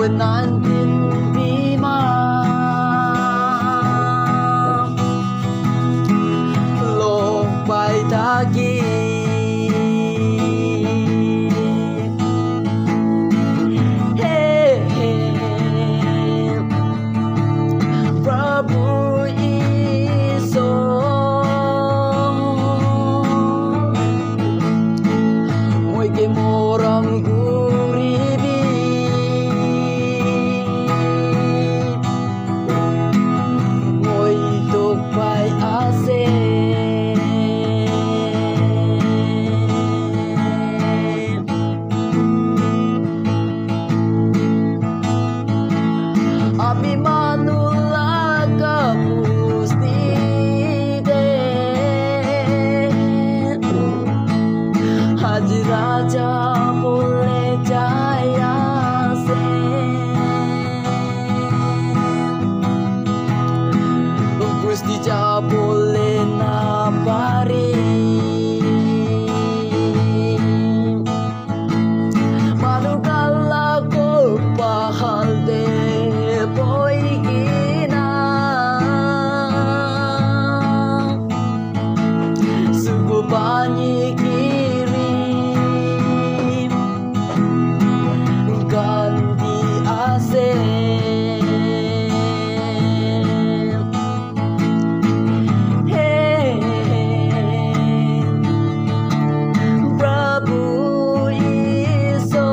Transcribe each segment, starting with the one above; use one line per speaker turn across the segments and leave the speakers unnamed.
COVID-19 bima log bay tagi Prabu iso moy ke morang guribi moy tok bay ase Abi manula kapus nide Haji Raja boleh jaya se Gusti ja boleh napari Manukala ko pahal de boy gina Sugu banyi kirim ganti ase Prabu iso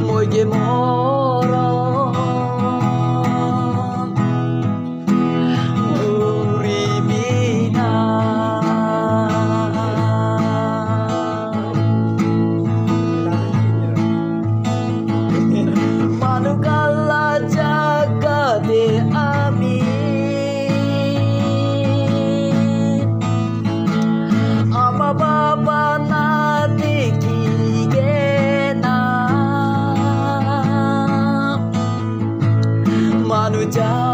moy ge moron uribina manukala jaga de ami ama baba nati kigena manuja